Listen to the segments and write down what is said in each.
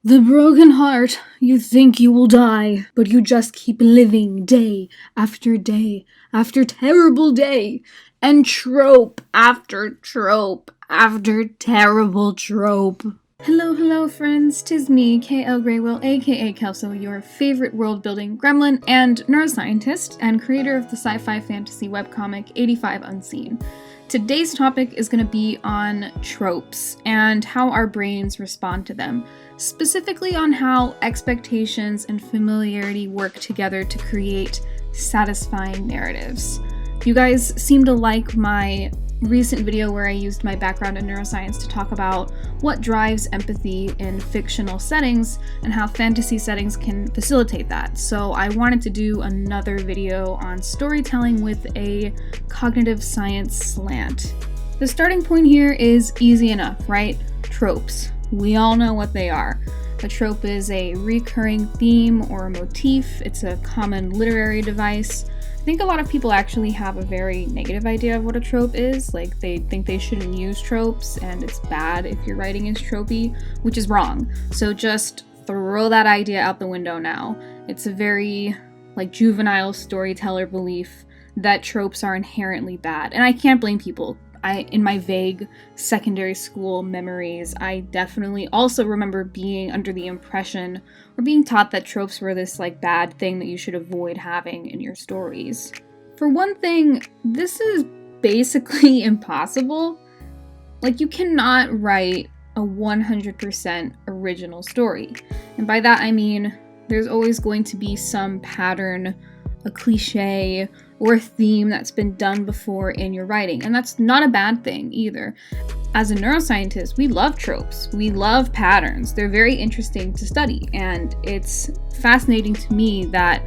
The broken heart, you think you will die, but you just keep living day after terrible day, and trope after trope after terrible trope. Hello friends, 'tis me, k.l.graywill, aka Kelso, your favorite world-building gremlin and neuroscientist, and creator of the sci-fi fantasy webcomic 85 Unseen. Today's topic is going to be on tropes and how our brains respond to them, specifically on how expectations and familiarity work together to create satisfying narratives. You guys seem to like my recent video where I used my background in neuroscience to talk about what drives empathy in fictional settings and how fantasy settings can facilitate that. So I wanted to do another video on storytelling with a cognitive science slant. The starting point here is easy enough, right? Tropes. We all know what they are. A trope is a recurring theme or motif. It's a common literary device. I think a lot of people actually have a very negative idea of what a trope is. Like, they think they shouldn't use tropes and it's bad if your writing is tropey, which is wrong. So just throw that idea out the window now. It's a very juvenile storyteller belief that tropes are inherently bad. And I can't blame people. In my vague secondary school memories, I definitely also remember being under the impression or being taught that tropes were this bad thing that you should avoid having in your stories. For one thing, this is basically impossible. You cannot write a 100% original story. And by that I mean there's always going to be some pattern, a cliche, or a theme that's been done before in your writing. And that's not a bad thing either. As a neuroscientist, we love tropes. We love patterns. They're very interesting to study. And it's fascinating to me that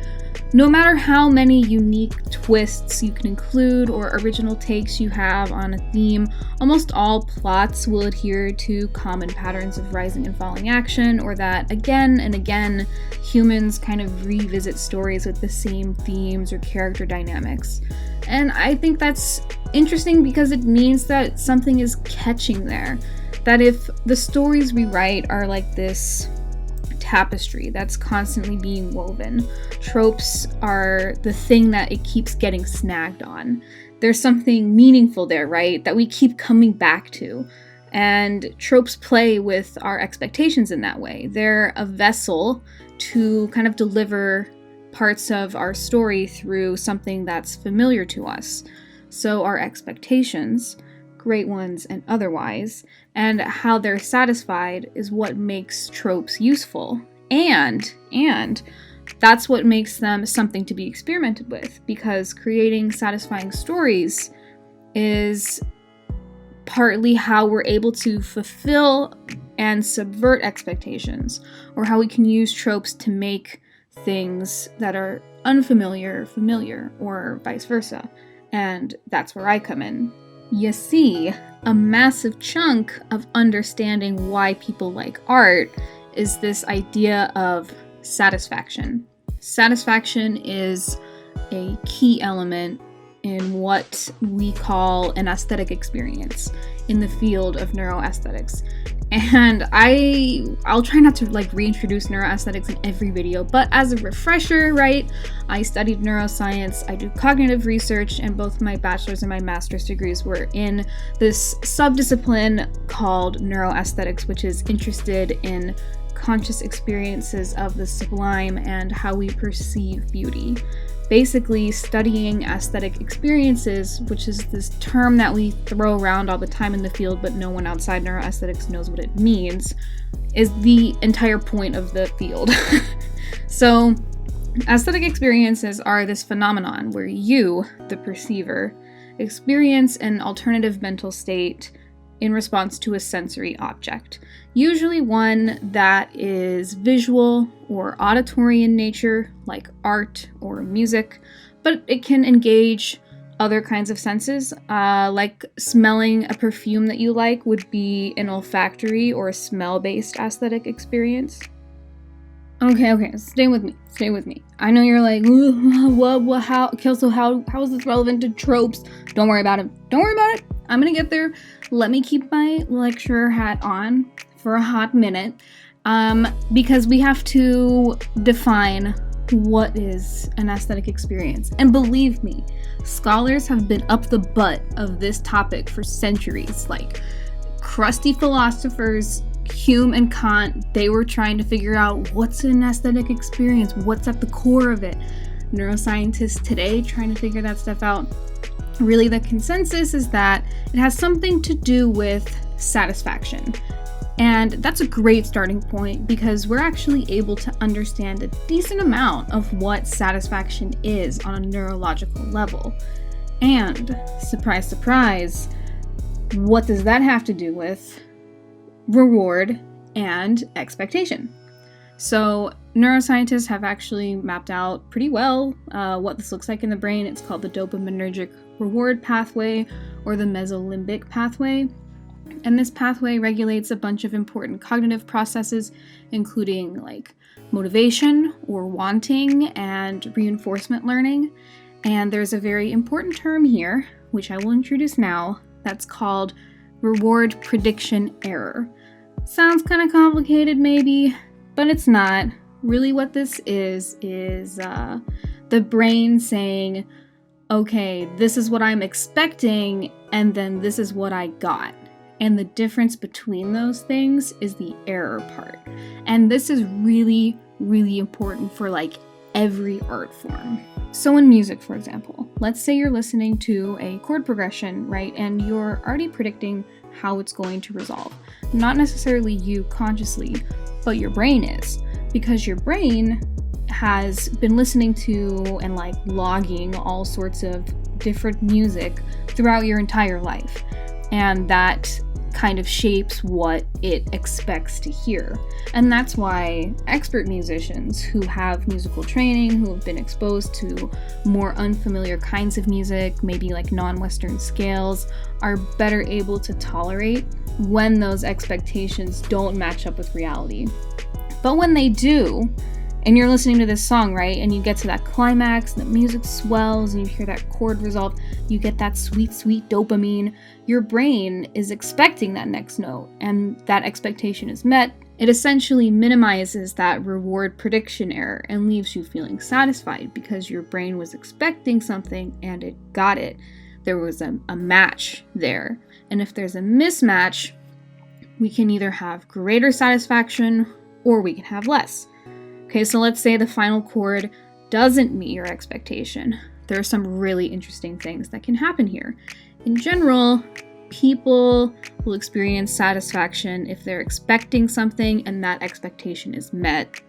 no matter how many unique twists you can include or original takes you have on a theme, almost all plots will adhere to common patterns of rising and falling action, or that again and again humans kind of revisit stories with the same themes or character dynamics. And I think that's interesting because it means that something is catching there. That if the stories we write are like this tapestry that's constantly being woven, tropes are the thing that it keeps getting snagged on. There's something meaningful there, right? That we keep coming back to. And tropes play with our expectations in that way. They're a vessel to kind of deliver parts of our story through something that's familiar to us. So our expectations, great ones and otherwise, and how they're satisfied is what makes tropes useful. And that's what makes them something to be experimented with, because creating satisfying stories is partly how we're able to fulfill and subvert expectations, or how we can use tropes to make things that are unfamiliar familiar, or vice versa. And that's where I come in. You see, a massive chunk of understanding why people like art is this idea of satisfaction. Satisfaction is a key element in what we call an aesthetic experience in the field of neuroaesthetics. And I'll try not to reintroduce neuroaesthetics in every video, but as a refresher, right, I studied neuroscience, I do cognitive research, and both my bachelor's and my master's degrees were in this subdiscipline called neuroaesthetics, which is interested in conscious experiences of the sublime and how we perceive beauty. Basically, studying aesthetic experiences, which is this term that we throw around all the time in the field, but no one outside neuroaesthetics knows what it means, is the entire point of the field. So, aesthetic experiences are this phenomenon where you, the perceiver, experience an alternative mental state in response to a sensory object, usually one that is visual or auditory in nature, like art or music, but it can engage other kinds of senses, like smelling a perfume that you like would be an olfactory or smell-based aesthetic experience. Okay, stay with me. I know you're like, what, how, Kelso, how is this relevant to tropes? Don't worry about it. I'm gonna get there. Let me keep my lecturer hat on for a hot minute. because we have to define what is an aesthetic experience. And believe me, scholars have been up the butt of this topic for centuries. Like, crusty philosophers, Hume and Kant, they were trying to figure out what's an aesthetic experience, what's at the core of it. Neuroscientists today trying to figure that stuff out. Really, the consensus is that it has something to do with satisfaction. And that's a great starting point because we're actually able to understand a decent amount of what satisfaction is on a neurological level. And, surprise, surprise, what does that have to do with reward and expectation? So, neuroscientists have actually mapped out pretty well what this looks like in the brain. It's called the dopaminergic reward pathway or the mesolimbic pathway. And this pathway regulates a bunch of important cognitive processes, including like motivation or wanting and reinforcement learning. And there's a very important term here, which I will introduce now, that's called reward prediction error. Sounds kind of complicated maybe, but it's not. Really what this is the brain saying, okay, this is what I'm expecting, and then this is what I got. And the difference between those things is the error part. And this is really, really important for like every art form. So in music, for example, let's say you're listening to a chord progression, right? And you're already predicting how it's going to resolve. Not necessarily you consciously, but your brain is. Because your brain has been listening to and like logging all sorts of different music throughout your entire life. And that kind of shapes what it expects to hear. And that's why expert musicians who have musical training, who have been exposed to more unfamiliar kinds of music, maybe like non-Western scales, are better able to tolerate when those expectations don't match up with reality. But when they do, and you're listening to this song, right, and you get to that climax, the music swells, and you hear that chord resolve, you get that sweet, sweet dopamine, your brain is expecting that next note, and that expectation is met. It essentially minimizes that reward prediction error and leaves you feeling satisfied because your brain was expecting something and it got it. There was a match there. And if there's a mismatch, we can either have greater satisfaction or we can have less. Okay, so let's say the final chord doesn't meet your expectation. There are some really interesting things that can happen here. In general, people will experience satisfaction if they're expecting something and that expectation is met.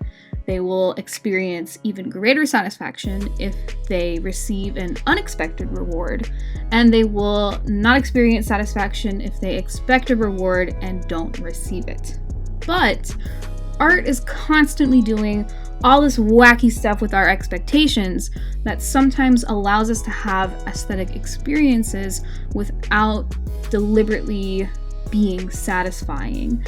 They will experience even greater satisfaction if they receive an unexpected reward. And they will not experience satisfaction if they expect a reward and don't receive it. But art is constantly doing all this wacky stuff with our expectations that sometimes allows us to have aesthetic experiences without deliberately being satisfying.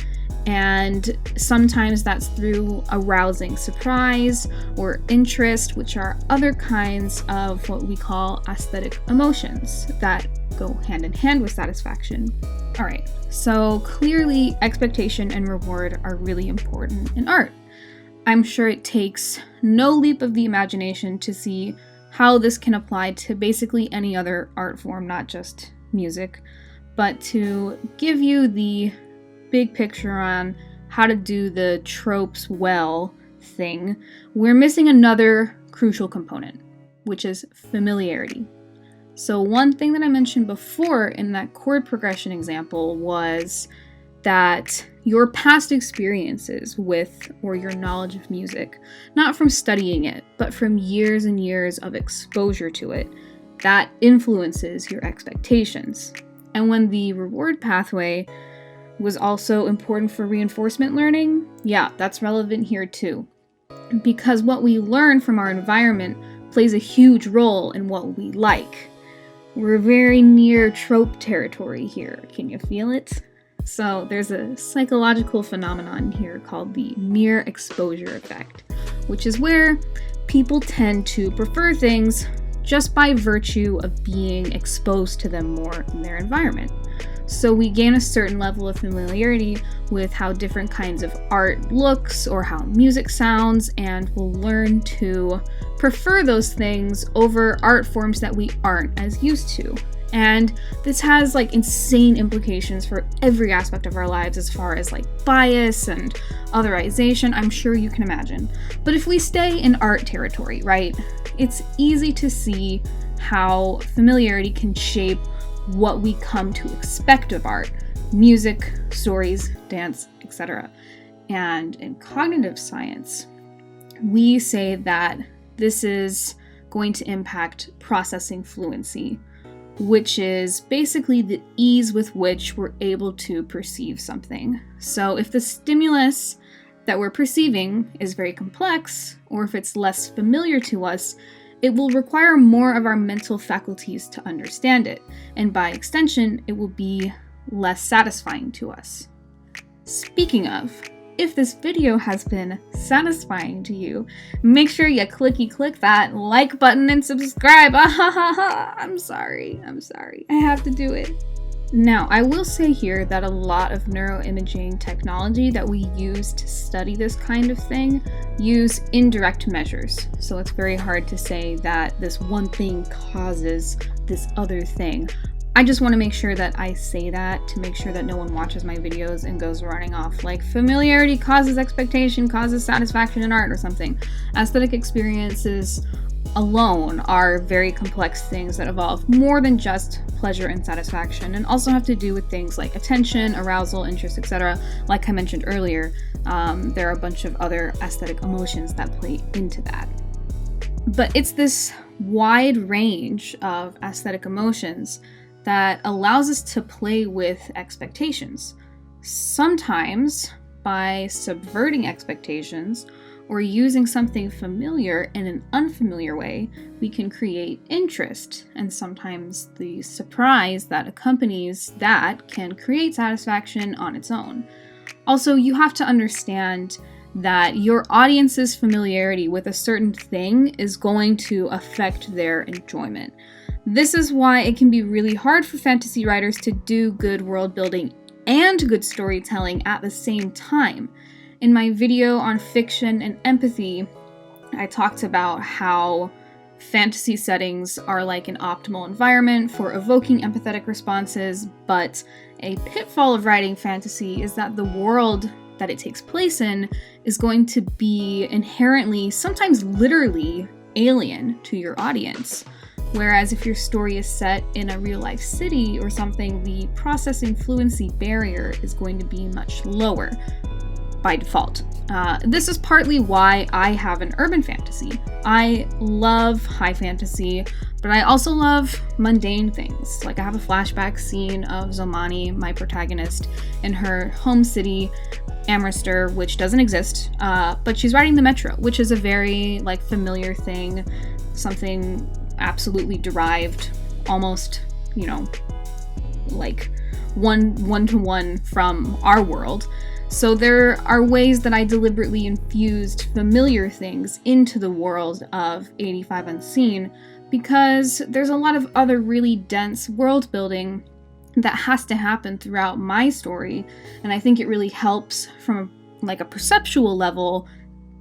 And sometimes that's through arousing surprise or interest, which are other kinds of what we call aesthetic emotions that go hand in hand with satisfaction. All right, so clearly expectation and reward are really important in art. I'm sure it takes no leap of the imagination to see how this can apply to basically any other art form, not just music, but to give you the big picture on how to do the tropes well thing, we're missing another crucial component, which is familiarity. So one thing that I mentioned before in that chord progression example was that your past experiences with or your knowledge of music, not from studying it, but from years and years of exposure to it, that influences your expectations. And when the reward pathway was also important for reinforcement learning, yeah, that's relevant here too. Because what we learn from our environment plays a huge role in what we like. We're very near trope territory here. Can you feel it? So there's a psychological phenomenon here called the mere exposure effect, which is where people tend to prefer things just by virtue of being exposed to them more in their environment. So we gain a certain level of familiarity with how different kinds of art looks or how music sounds, and we'll learn to prefer those things over art forms that we aren't as used to. And this has like insane implications for every aspect of our lives as far as like bias and otherization, I'm sure you can imagine. But if we stay in art territory, right, it's easy to see how familiarity can shape what we come to expect of art, music, stories, dance, etc. And in cognitive science, we say that this is going to impact processing fluency, which is basically the ease with which we're able to perceive something. So if the stimulus that we're perceiving is very complex, or if it's less familiar to us, it will require more of our mental faculties to understand it, and by extension, it will be less satisfying to us. Speaking of, if this video has been satisfying to you, make sure you click that like button and subscribe. I'm sorry. I have to do it. Now, I will say here that a lot of neuroimaging technology that we use to study this kind of thing use indirect measures. So it's very hard to say that this one thing causes this other thing. I just want to make sure that I say that to make sure that no one watches my videos and goes running off like familiarity causes expectation, causes satisfaction in art or something. Aesthetic experiences alone are very complex things that involve more than just pleasure and satisfaction, and also have to do with things like attention, arousal, interest, etc. Like I mentioned earlier, there are a bunch of other aesthetic emotions that play into that. But it's this wide range of aesthetic emotions that allows us to play with expectations. Sometimes by subverting expectations or using something familiar in an unfamiliar way, we can create interest, and sometimes the surprise that accompanies that can create satisfaction on its own. Also, you have to understand that your audience's familiarity with a certain thing is going to affect their enjoyment. This is why it can be really hard for fantasy writers to do good world building and good storytelling at the same time. In my video on fiction and empathy, I talked about how fantasy settings are like an optimal environment for evoking empathetic responses, but a pitfall of writing fantasy is that the world that it takes place in is going to be inherently, sometimes literally, alien to your audience. Whereas if your story is set in a real-life city or something, the processing fluency barrier is going to be much lower by default. This is partly why I have an urban fantasy. I love high fantasy, but I also love mundane things. Like I have a flashback scene of Zomani, my protagonist, in her home city, Amrystar, which doesn't exist, but she's riding the metro, which is a very like familiar thing, something absolutely derived, almost, you know, like one-to-one from our world. So there are ways that I deliberately infused familiar things into the world of 85 Unseen, because there's a lot of other really dense world building that has to happen throughout my story, and I think it really helps from like a perceptual level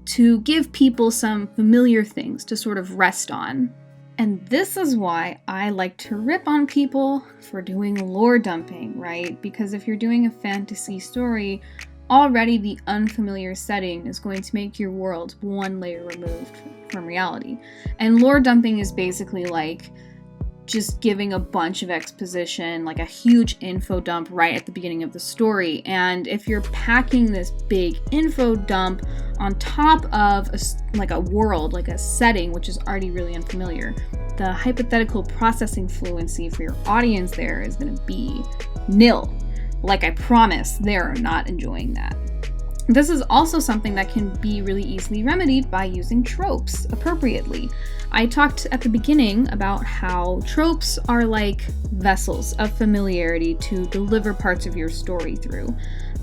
to give people some familiar things to sort of rest on. And this is why I like to rip on people for doing lore dumping, right? Because if you're doing a fantasy story, already the unfamiliar setting is going to make your world one layer removed from reality. And lore dumping is basically like just giving a bunch of exposition, like a huge info dump right at the beginning of the story. And if you're packing this big info dump on top of a world, like a setting, which is already really unfamiliar, the hypothetical processing fluency for your audience there is going to be nil. Like I promise, they're not enjoying that. This is also something that can be really easily remedied by using tropes appropriately. I talked at the beginning about how tropes are like vessels of familiarity to deliver parts of your story through.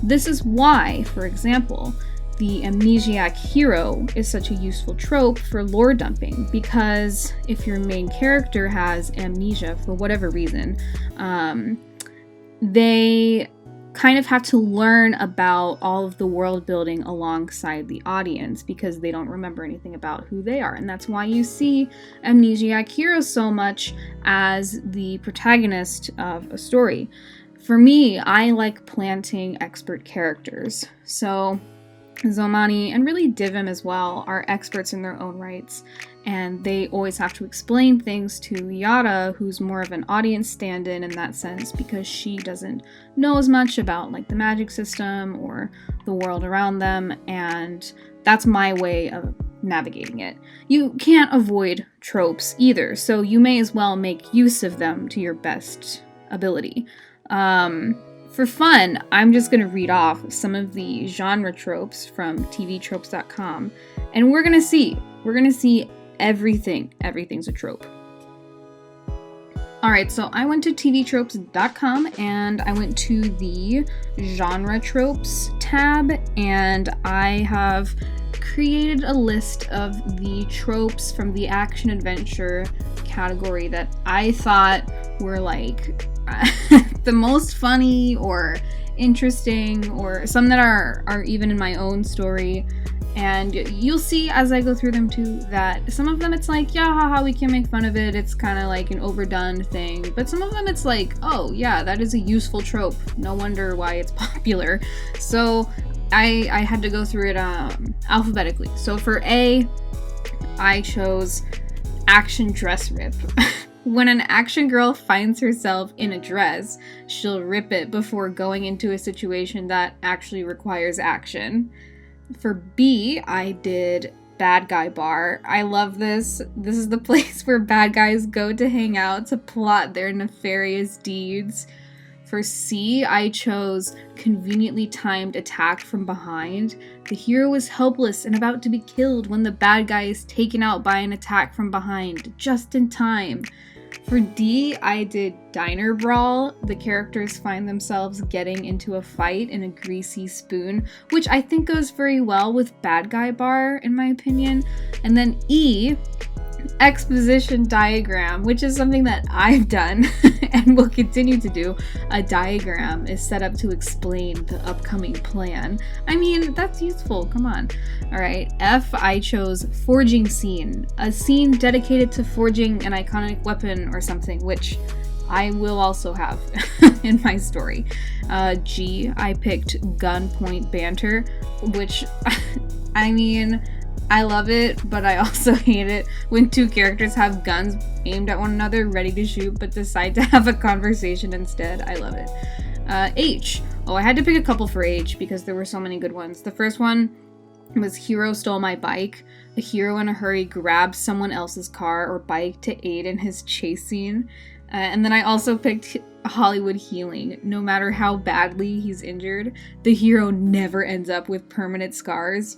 This is why, for example, the amnesiac hero is such a useful trope for lore dumping, because if your main character has amnesia for whatever reason, they kind of have to learn about all of the world building alongside the audience because they don't remember anything about who they are. And that's why you see amnesiac heroes so much as the protagonist of a story. For me, I like planting expert characters. So Zomani and really Divim as well are experts in their own rights, and they always have to explain things to Yara, who's more of an audience stand-in in that sense because she doesn't know as much about like the magic system or the world around them, and that's my way of navigating it. You can't avoid tropes either, so you may as well make use of them to your best ability. For fun, I'm just going to read off some of the genre tropes from tvtropes.com, and we're going to see everything. Everything's a trope. Alright, so I went to tvtropes.com and I went to the genre tropes tab, and I have created a list of the tropes from the action adventure category that I thought were like the most funny or interesting, or some that are even in my own story. And you'll see as I go through them too that some of them it's like, yeah, haha, we can make fun of it. It's kind of like an overdone thing. But some of them it's like, oh yeah, that is a useful trope. No wonder why it's popular. So I had to go through it alphabetically. So for A, I chose action dress rip. When an action girl finds herself in a dress, she'll rip it before going into a situation that actually requires action. For B, I did bad guy bar. I love this. This is the place where bad guys go to hang out to plot their nefarious deeds. For C, I chose conveniently timed attack from behind. The hero is helpless and about to be killed when the bad guy is taken out by an attack from behind, just in time. For D, I did diner brawl. The characters find themselves getting into a fight in a greasy spoon, which I think goes very well with bad guy bar, in my opinion. And then E, exposition diagram, which is something that I've done and will continue to do. A diagram is set up to explain the upcoming plan. I mean, that's useful, come on. Alright, F, I chose forging scene. A scene dedicated to forging an iconic weapon or something, which I will also have in my story. G, I picked gunpoint banter, which, I mean, I love it, but I also hate it when two characters have guns aimed at one another, ready to shoot, but decide to have a conversation instead. I love it. H. Oh, I had to pick a couple for H because there were so many good ones. The first one was hero stole my bike. A hero in a hurry grabs someone else's car or bike to aid in his chase scene. And then I also picked Hollywood healing. No matter how badly he's injured, the hero never ends up with permanent scars.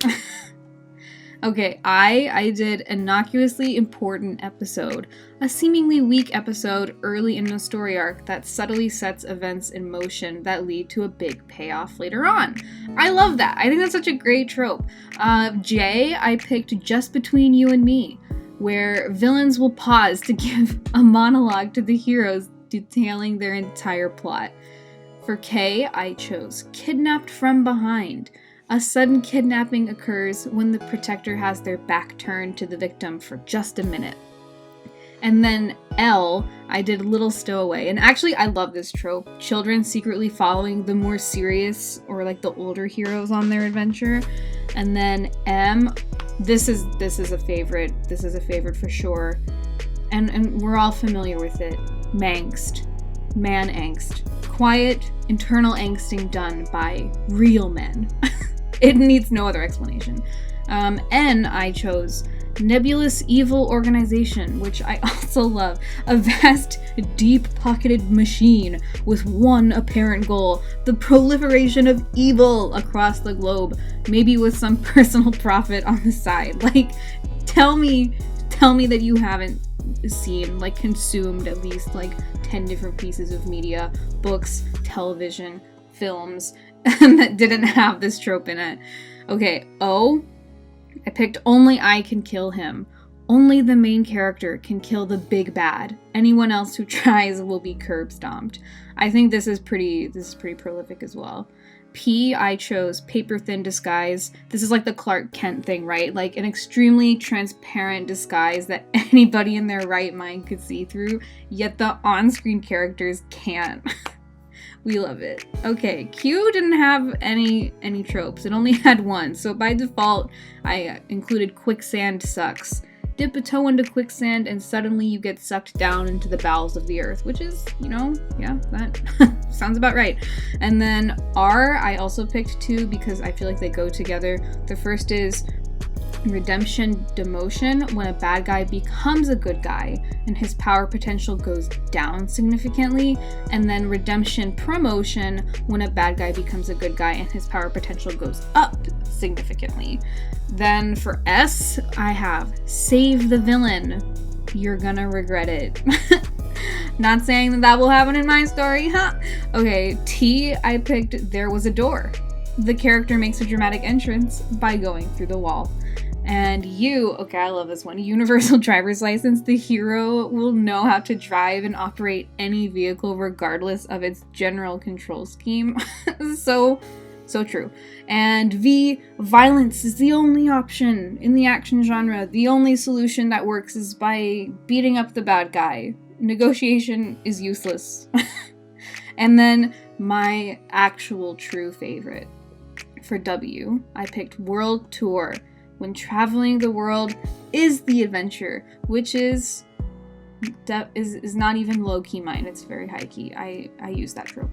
Okay, I did innocuously important episode, a seemingly weak episode early in the story arc that subtly sets events in motion that lead to a big payoff later on. I love that. I think that's such a great trope. J, I picked Just Between You and Me, where villains will pause to give a monologue to the heroes detailing their entire plot. For K, I chose Kidnapped from Behind. A sudden kidnapping occurs when the protector has their back turned to the victim for just a minute. And then L, I did Little Stowaway. And actually, I love this trope. Children secretly following the more serious or like the older heroes on their adventure. And then M, this is a favorite. This is a favorite for sure. And we're all familiar with it. Mangst. Man angst. Quiet, internal angsting done by real men. It needs no other explanation. N, I chose Nebulous Evil Organization, which I also love. A vast, deep-pocketed machine with one apparent goal: the proliferation of evil across the globe, maybe with some personal profit on the side. Like, tell me that you haven't seen, like, consumed at least, like, 10 different pieces of media, books, television, films, that didn't have this trope in it. Okay, O, I picked Only I Can Kill Him. Only the main character can kill the big bad. Anyone else who tries will be curb stomped. I think this is pretty prolific as well. P, I chose paper thin disguise. This is like the Clark Kent thing, right? Like an extremely transparent disguise that anybody in their right mind could see through, yet the on-screen characters can't. We love it. Okay, Q didn't have any tropes. It only had one. So by default, I included quicksand sucks. Dip a toe into quicksand and suddenly you get sucked down into the bowels of the earth, which is, yeah, that sounds about right. And then R, I also picked two because I feel like they go together. The first is redemption demotion, when a bad guy becomes a good guy and his power potential goes down significantly, and then redemption promotion, when a bad guy becomes a good guy and his power potential goes up significantly. Then for S, I have save the villain. You're gonna regret it. Not saying that will happen in my story, huh? Okay, T, I picked there was a door. The character makes a dramatic entrance by going through the wall. And U, okay, I love this one. Universal driver's license. The hero will know how to drive and operate any vehicle regardless of its general control scheme. So true. And V, violence is the only option in the action genre. The only solution that works is by beating up the bad guy. Negotiation is useless. And then my actual true favorite. For W, I picked World Tour. When traveling the world is the adventure, which is not even low-key mine. It's very high-key. I use that trope.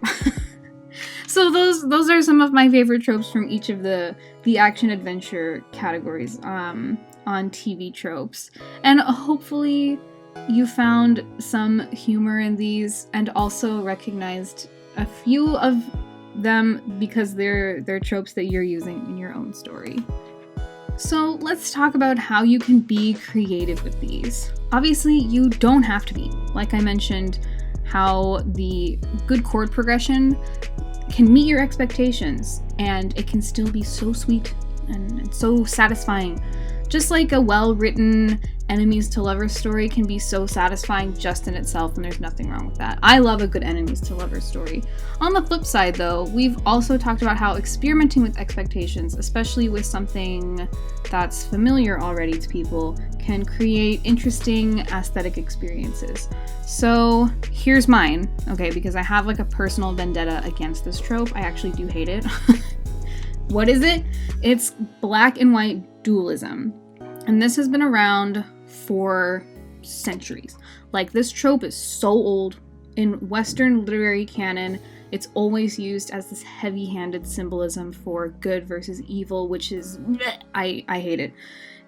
So those are some of my favorite tropes from each of the action-adventure categories on TV tropes. And hopefully you found some humor in these and also recognized a few of them because they're tropes that you're using in your own story. So let's talk about how you can be creative with these. Obviously, you don't have to be. Like I mentioned, how the good chord progression can meet your expectations, and it can still be so sweet and so satisfying. Just like a well-written enemies to lovers story can be so satisfying just in itself, and there's nothing wrong with that. I love a good enemies to lovers story. On the flip side though, we've also talked about how experimenting with expectations, especially with something that's familiar already to people, can create interesting aesthetic experiences. So here's mine, okay, because I have like a personal vendetta against this trope. I actually do hate it. What is it? It's black and white dualism. And this has been around for centuries. Like, this trope is so old. In Western literary canon, it's always used as this heavy-handed symbolism for good versus evil, which is, I hate it.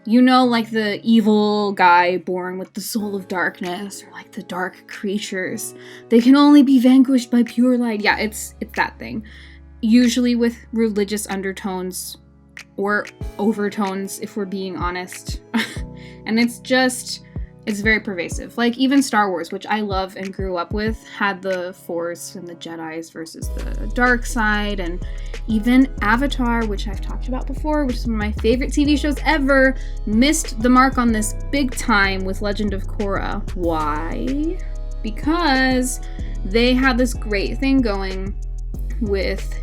You know, like the evil guy born with the soul of darkness, or like the dark creatures. They can only be vanquished by pure light. Yeah, it's that thing. Usually with religious undertones or overtones, if we're being honest. And it's very pervasive. Like, even Star Wars, which I love and grew up with, had the Force and the Jedis versus the dark side. And even Avatar, which I've talked about before, which is one of my favorite TV shows ever, missed the mark on this big time with Legend of Korra. Why? Because they had this great thing going with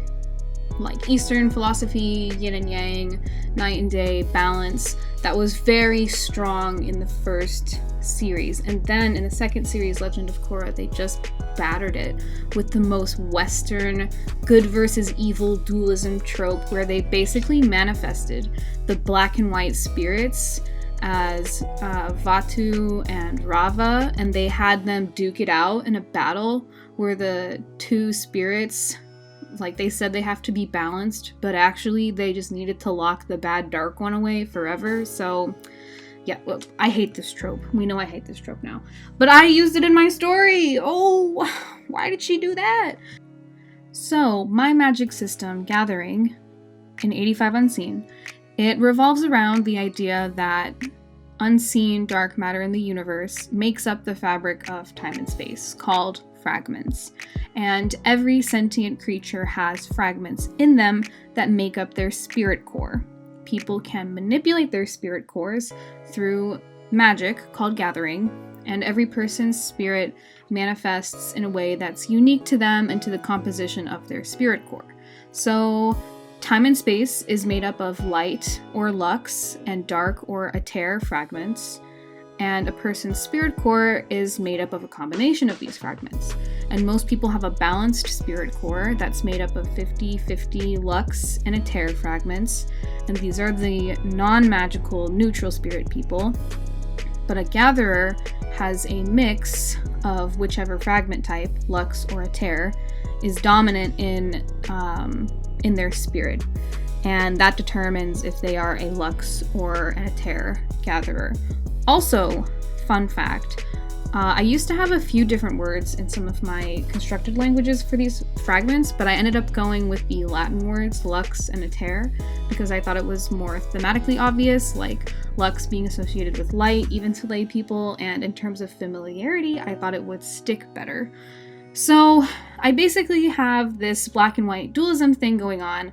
like Eastern philosophy, yin and yang, night and day balance, that was very strong in the first series. And then in the second series, Legend of Korra, they just battered it with the most Western good versus evil dualism trope, where they basically manifested the black and white spirits as Vatu and Rava, and they had them duke it out in a battle where the two spirits, like, they said they have to be balanced, but actually they just needed to lock the bad dark one away forever. So yeah, well, I hate this trope. We know I hate this trope now. But I used it in my story! Oh, why did she do that? So, my magic system, Gathering, in 85 Unseen, it revolves around the idea that unseen dark matter in the universe makes up the fabric of time and space, called fragments. And every sentient creature has fragments in them that make up their spirit core. People can manipulate their spirit cores through magic called gathering, and every person's spirit manifests in a way that's unique to them and to the composition of their spirit core. So time and space is made up of light or lux and dark or aether fragments, and a person's spirit core is made up of a combination of these fragments. And most people have a balanced spirit core that's made up of 50-50 lux and aether fragments, and these are the non-magical neutral spirit people. But a gatherer has a mix of whichever fragment type, lux or aether, is dominant in their spirit, and that determines if they are a lux or an aether gatherer. Also, fun fact, I used to have a few different words in some of my constructed languages for these fragments, but I ended up going with the Latin words lux and aether because I thought it was more thematically obvious, like lux being associated with light, even to lay people, and in terms of familiarity, I thought it would stick better. So I basically have this black and white dualism thing going on,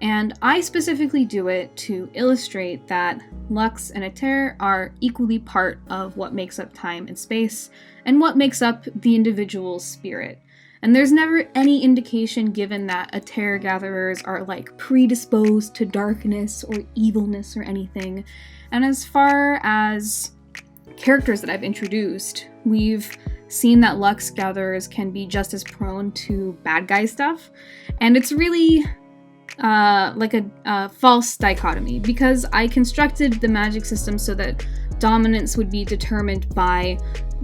and I specifically do it to illustrate that lux and aether are equally part of what makes up time and space, and what makes up the individual's spirit. And there's never any indication given that aether gatherers are like predisposed to darkness or evilness or anything. And as far as characters that I've introduced, we've seen that lux gatherers can be just as prone to bad guy stuff, and it's really like a false dichotomy, because I constructed the magic system so that dominance would be determined by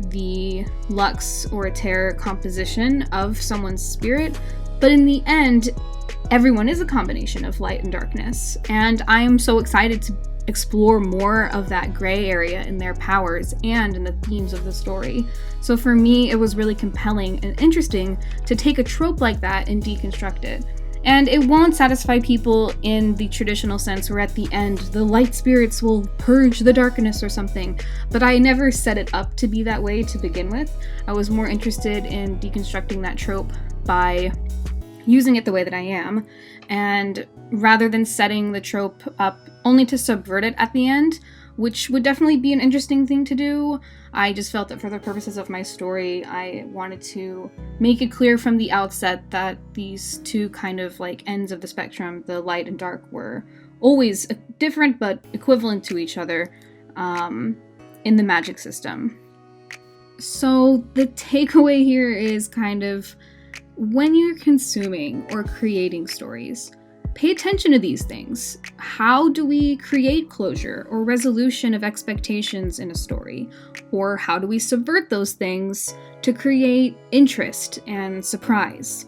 the lux or aether composition of someone's spirit, but in the end, everyone is a combination of light and darkness, and I am so excited to explore more of that gray area in their powers and in the themes of the story. So for me, it was really compelling and interesting to take a trope like that and deconstruct it. And it won't satisfy people in the traditional sense where at the end the light spirits will purge the darkness or something, but I never set it up to be that way to begin with. I was more interested in deconstructing that trope by using it the way that I am, and rather than setting the trope up only to subvert it at the end, which would definitely be an interesting thing to do, I just felt that for the purposes of my story, I wanted to make it clear from the outset that these two kind of like ends of the spectrum, the light and dark, were always different but equivalent to each other in the magic system. So the takeaway here is kind of, when you're consuming or creating stories, pay attention to these things. How do we create closure or resolution of expectations in a story? Or how do we subvert those things to create interest and surprise?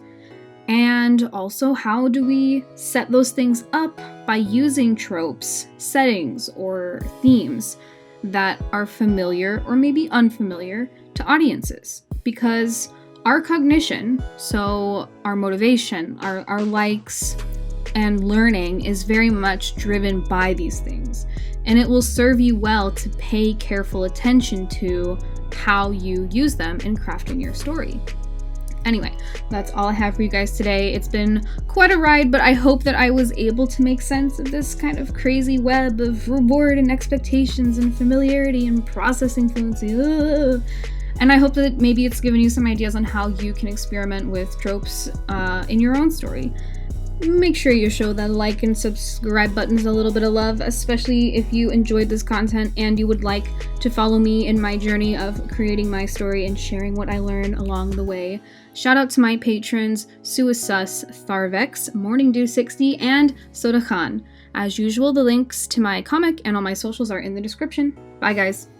And also, how do we set those things up by using tropes, settings, or themes that are familiar or maybe unfamiliar to audiences? Because our cognition, so our motivation, our likes, and learning is very much driven by these things, and it will serve you well to pay careful attention to how you use them in crafting your story. Anyway, that's all I have for you guys today. It's been quite a ride, but I hope that I was able to make sense of this kind of crazy web of reward and expectations and familiarity and processing fluency. Ugh. And I hope that maybe it's given you some ideas on how you can experiment with tropes in your own story. Make sure you show that like and subscribe buttons a little bit of love, especially if you enjoyed this content and you would like to follow me in my journey of creating my story and sharing what I learn along the way. Shout out to my patrons, Suisus, Tharvex, Morning Dew 60, and Soda Khan. As usual, the links to my comic and all my socials are in the description. Bye guys!